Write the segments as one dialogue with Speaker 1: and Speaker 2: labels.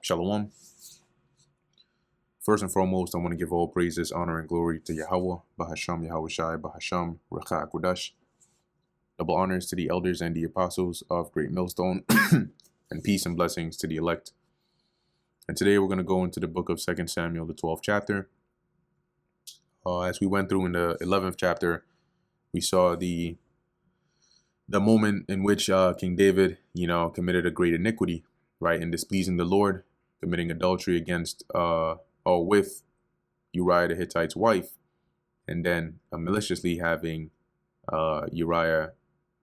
Speaker 1: Shalom. First and foremost, I want to give all praises, honor, and glory to Yahweh, Bahasham Yahweh Shai, Bahasham Recha Kudash. Double honors to the elders and the apostles of Great Millstone, and peace and blessings to the elect. And today we're going to go into the book of 2 Samuel, the 12th chapter. As we went through in the 11th chapter, we saw the moment in which King David, committed a great iniquity, right, in displeasing the Lord, committing adultery against with Uriah the Hittite's wife, and then maliciously having Uriah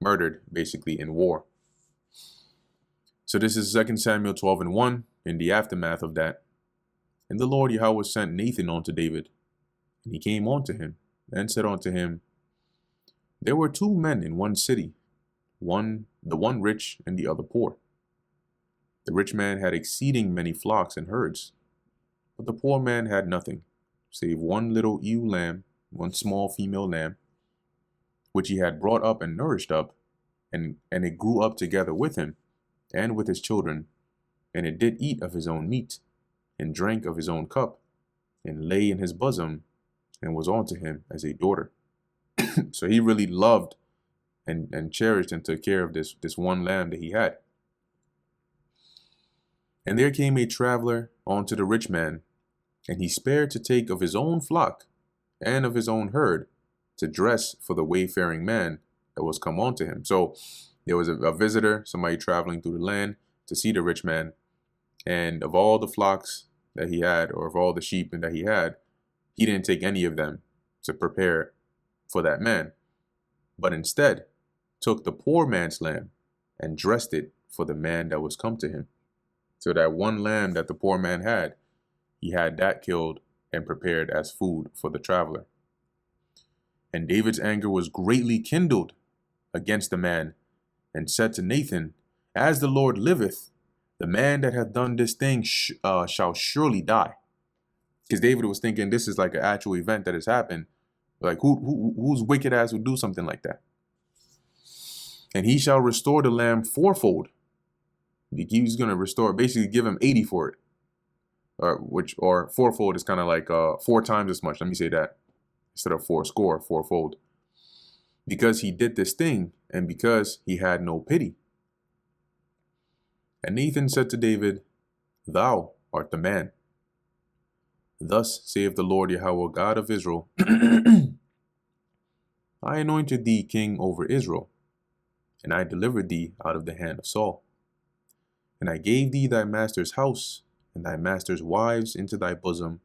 Speaker 1: murdered, basically in war. So this is 2 Samuel 12:1. In the aftermath of that, and the Lord Yahweh sent Nathan unto David, and he came unto him, and said unto him, There were two men in one city, the one rich and the other poor. The rich man had exceeding many flocks and herds, but the poor man had nothing, save one little ewe lamb, one small female lamb, which he had brought up and nourished up, and it grew up together with him, and with his children, and it did eat of his own meat, and drank of his own cup, and lay in his bosom, and was unto him as a daughter. So he really loved and cherished and took care of this one lamb that he had. And there came a traveler unto the rich man, and he spared to take of his own flock and of his own herd to dress for the wayfaring man that was come unto him. So there was a visitor, somebody traveling through the land to see the rich man, and of all the flocks that he had, or of all the sheep that he had, he didn't take any of them to prepare for that man, but instead took the poor man's lamb and dressed it for the man that was come to him. So that one lamb that the poor man had, he had that killed and prepared as food for the traveler. And David's anger was greatly kindled against the man, and said to Nathan, As the Lord liveth, the man that hath done this thing shall surely die. Because David was thinking this is like an actual event that has happened. Like who's wicked ass would do something like that? And he shall restore the lamb fourfold. He's going to restore, basically give him 80 for it. Or fourfold is kind of like 4 times as much. Let me say that instead of fourfold. Because he did this thing, and because he had no pity. And Nathan said to David, Thou art the man. Thus saith the Lord Yahweh, God of Israel, I anointed thee king over Israel, and I delivered thee out of the hand of Saul. And I gave thee thy master's house, and thy master's wives into thy bosom,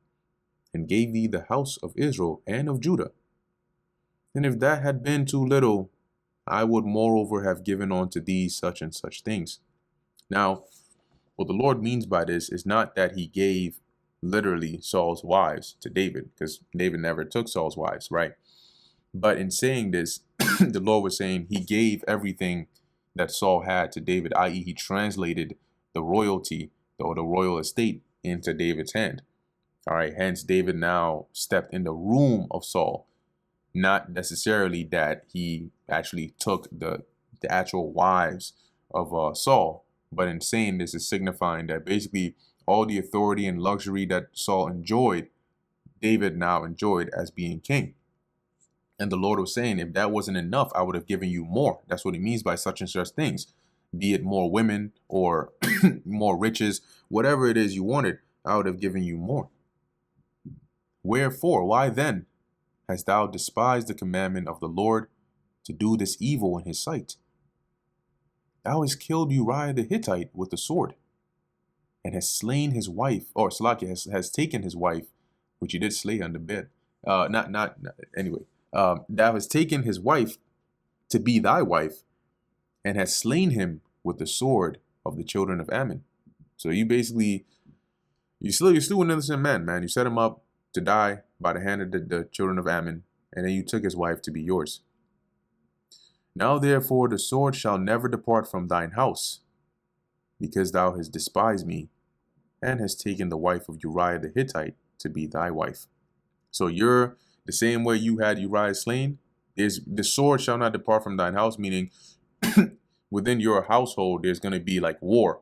Speaker 1: and gave thee the house of Israel and of Judah. And if that had been too little, I would moreover have given unto thee such and such things. Now, what the Lord means by this is not that he gave literally Saul's wives to David, because David never took Saul's wives, right? But in saying this, the Lord was saying he gave everything that Saul had to David, i.e. he translated the royalty or the royal estate into David's hand. All right, hence David now stepped in the room of Saul. Not necessarily that he actually took the actual wives of Saul, but in saying this is signifying that basically all the authority and luxury that Saul enjoyed, David now enjoyed as being king. And the Lord was saying, if that wasn't enough, I would have given you more. That's what he means by such and such things, be it more women or more riches, whatever it is you wanted, I would have given you more. Wherefore, why then hast thou despised the commandment of the Lord to do this evil in his sight? Thou hast killed Uriah the Hittite with the sword, and hast slain his wife, or Salakia has taken his wife, which he did slay on the bed. Anyway, thou hast taken his wife to be thy wife, and hast slain him with the sword of the children of Ammon. So you basically, you slew an innocent man. You set him up to die by the hand of the children of Ammon, and then you took his wife to be yours. Now therefore the sword shall never depart from thine house, because thou hast despised me, and hast taken the wife of Uriah the Hittite to be thy wife. So you're the same way you had Uriah slain. The sword shall not depart from thine house, meaning within your household there's going to be like war.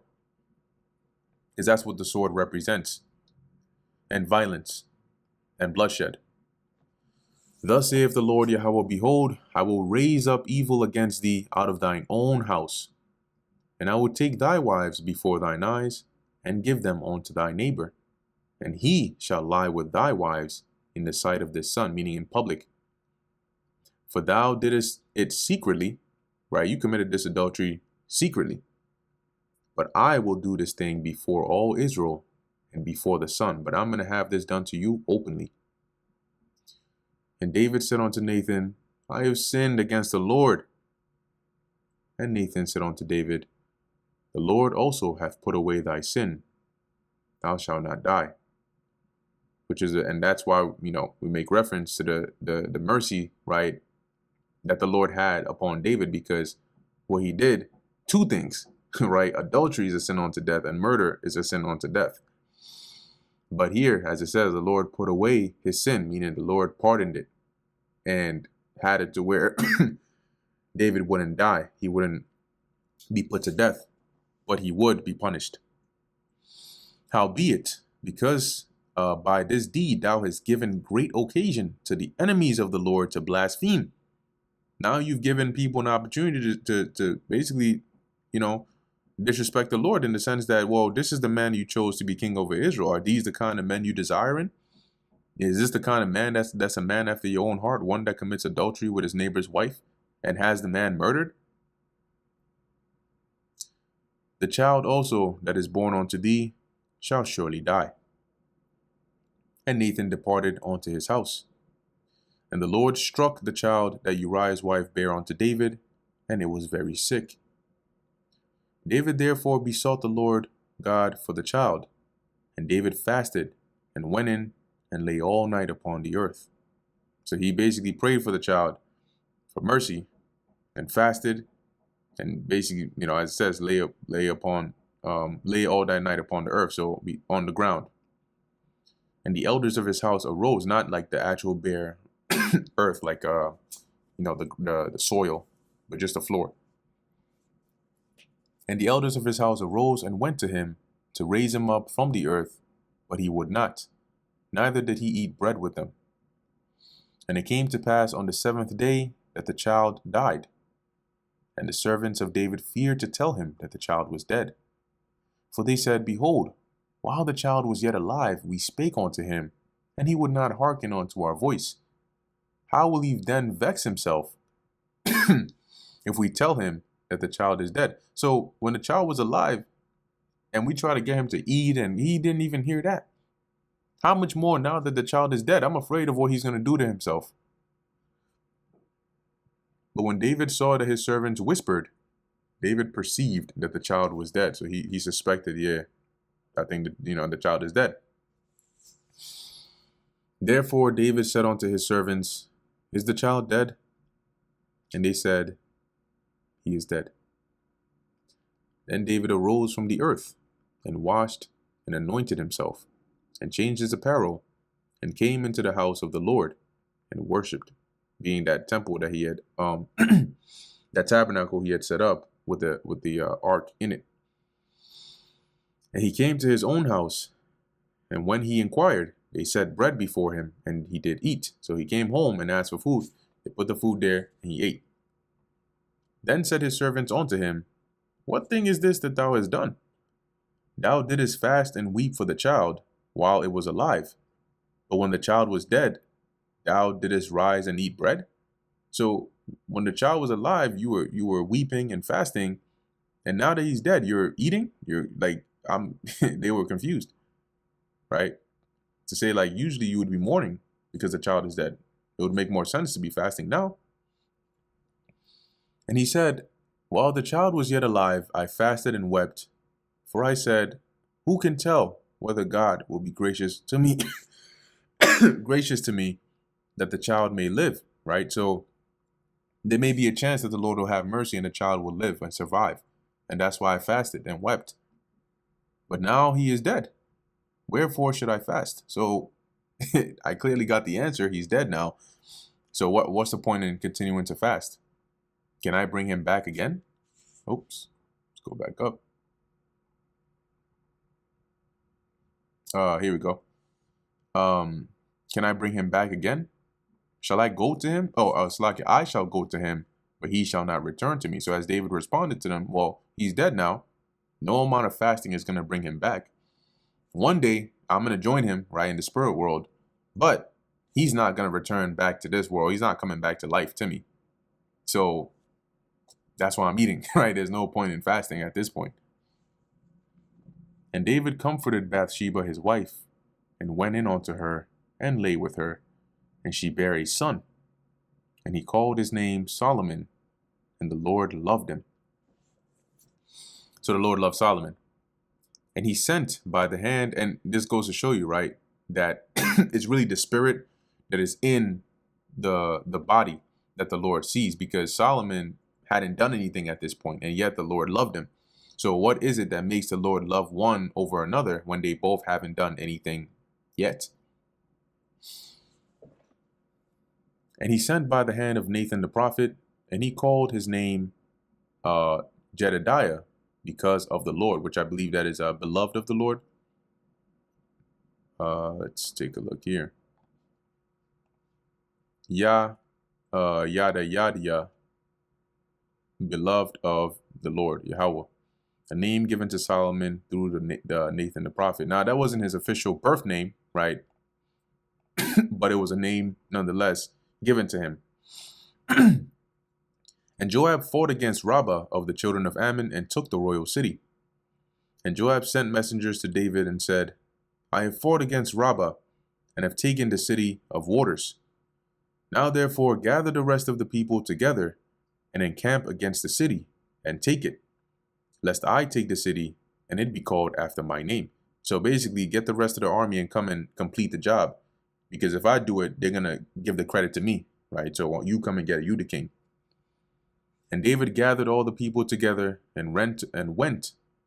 Speaker 1: because that's what the sword represents, and violence and bloodshed. Thus saith the Lord Yahweh, behold, I will raise up evil against thee out of thine own house, and I will take thy wives before thine eyes, and give them unto thy neighbor, and he shall lie with thy wives in the sight of this sun, meaning in public. For thou didst it secretly, right? You committed this adultery secretly. But I will do this thing before all Israel and before the sun. But I'm going to have this done to you openly. And David said unto Nathan, I have sinned against the Lord. And Nathan said unto David, the Lord also hath put away thy sin. Thou shalt not die. And that's why, we make reference to the mercy, right, that the Lord had upon David, because what he did, two things, right? Adultery is a sin unto death, and murder is a sin unto death. But here, as it says, the Lord put away his sin, meaning the Lord pardoned it and had it to where David wouldn't die. He wouldn't be put to death, but he would be punished. Howbeit, because by this deed thou hast given great occasion to the enemies of the Lord to blaspheme. Now you've given people an opportunity to basically, disrespect the Lord, in the sense that, well, this is the man you chose to be king over Israel. Are these the kind of men you desiring? Is this the kind of man that's a man after your own heart, one that commits adultery with his neighbor's wife and has the man murdered? The child also that is born unto thee shall surely die. And Nathan departed unto his house. And the Lord struck the child that Uriah's wife bare unto David, and it was very sick. David therefore besought the Lord God for the child, and David fasted and went in and lay all night upon the earth. So he basically prayed for the child for mercy and fasted, and basically, as it says, lay all that night upon the earth, so be on the ground. And the elders of his house arose, not like the actual bare earth, like the soil, but just the floor. And the elders of his house arose and went to him to raise him up from the earth, but he would not, neither did he eat bread with them. And it came to pass on the 7th day that the child died. And the servants of David feared to tell him that the child was dead. For they said, behold, while the child was yet alive, we spake unto him, and he would not hearken unto our voice. How will he then vex himself if we tell him that the child is dead? So when the child was alive and we try to get him to eat and he didn't even hear that, how much more now that the child is dead? I'm afraid of what he's going to do to himself. But when David saw that his servants whispered, David perceived that the child was dead. So he suspected, I think that, the child is dead. Therefore David said unto his servants, is the child dead? And they said, he is dead. Then David arose from the earth and washed and anointed himself and changed his apparel and came into the house of the Lord and worshipped, being that temple that he had, that tabernacle he had set up with the ark in it. And he came to his own house, and when he inquired, they set bread before him, and he did eat. So he came home and asked for food. They put the food there, and he ate. Then said his servants unto him, what thing is this that thou hast done? Thou didst fast and weep for the child while it was alive. But when the child was dead, thou didst rise and eat bread? So when the child was alive, you were weeping and fasting, and now that he's dead, you're eating? You're like, they were confused, right? To say, like, usually you would be mourning because the child is dead. It would make more sense to be fasting now. And he said, while the child was yet alive, I fasted and wept. For I said, who can tell whether God will be gracious to me, gracious to me, that the child may live, right? So there may be a chance that the Lord will have mercy and the child will live and survive. And that's why I fasted and wept. But now he is dead. Wherefore should I fast? So I clearly got the answer. He's dead now. So what's the point in continuing to fast? Can I bring him back again? Oops. Let's go back up. Here we go. Can I bring him back again? Shall I go to him? Oh, Slaki, I shall go to him, but he shall not return to me. So as David responded to them, well, he's dead now. No amount of fasting is going to bring him back. One day, I'm going to join him, right, in the spirit world, but he's not going to return back to this world. He's not coming back to life to me. So that's why I'm eating, right? There's no point in fasting at this point. And David comforted Bathsheba, his wife, and went in unto her and lay with her, and she bare a son. And he called his name Solomon, and the Lord loved him. So the Lord loved Solomon. And he sent by the hand, and this goes to show you, right, that it's really the spirit that is in the body that the Lord sees, because Solomon hadn't done anything at this point, and yet the Lord loved him. So what is it that makes the Lord love one over another when they both haven't done anything yet? And he sent by the hand of Nathan the prophet, and he called his name Jedediah, because of the Lord, which I believe that is beloved of the Lord. Let's take a look here. Yada Yada, beloved of the Lord, Yahweh. A name given to Solomon through the Nathan the prophet. Now, that wasn't his official birth name, right? But it was a name nonetheless given to him. And Joab fought against Rabbah of the children of Ammon and took the royal city. And Joab sent messengers to David and said, I have fought against Rabbah and have taken the city of waters. Now therefore gather the rest of the people together and encamp against the city and take it, lest I take the city and it be called after my name. So basically get the rest of the army and come and complete the job, because if I do it, they're going to give the credit to me, right? So you come and get it, you the king. And David gathered all the people together and went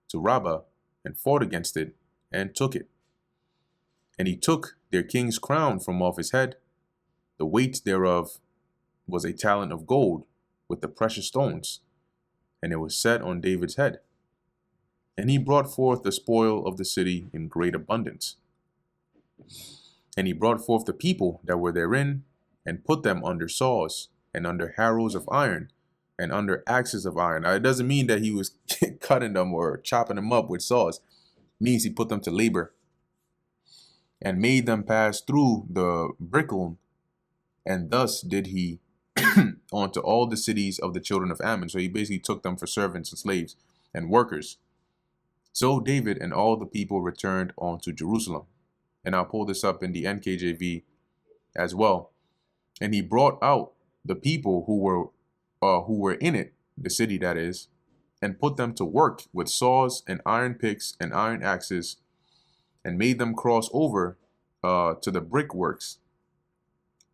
Speaker 1: to Rabbah and fought against it and took it. And he took their king's crown from off his head. The weight thereof was a talent of gold with the precious stones, and it was set on David's head. And he brought forth the spoil of the city in great abundance. And he brought forth the people that were therein, and put them under saws, and under harrows of iron, and under axes of iron. Now, it doesn't mean that he was cutting them or chopping them up with saws. It means he put them to labor, and made them pass through the brickkiln. And thus did he onto all the cities of the children of Ammon. So he basically took them for servants and slaves and workers. So David and all the people returned unto Jerusalem. And I'll pull this up in the NKJV as well. And he brought out the people who were in it, the city that is, and put them to work with saws and iron picks and iron axes, and made them cross over to the brickworks.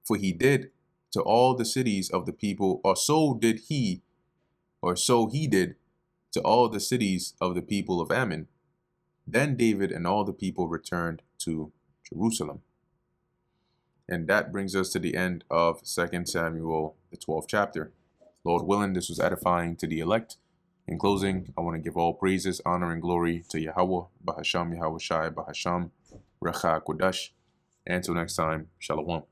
Speaker 1: For he did to all the cities of the people, or so he did to all the cities of the people of Ammon. Then David and all the people returned to Jerusalem. And that brings us to the end of 2 Samuel, the 12th chapter. Lord willing, this was edifying to the elect. In closing, I want to give all praises, honor, and glory to Yahweh, Bahasham Yahweh Shai, Bahasham, Recha Kodash. And until next time, Shalom.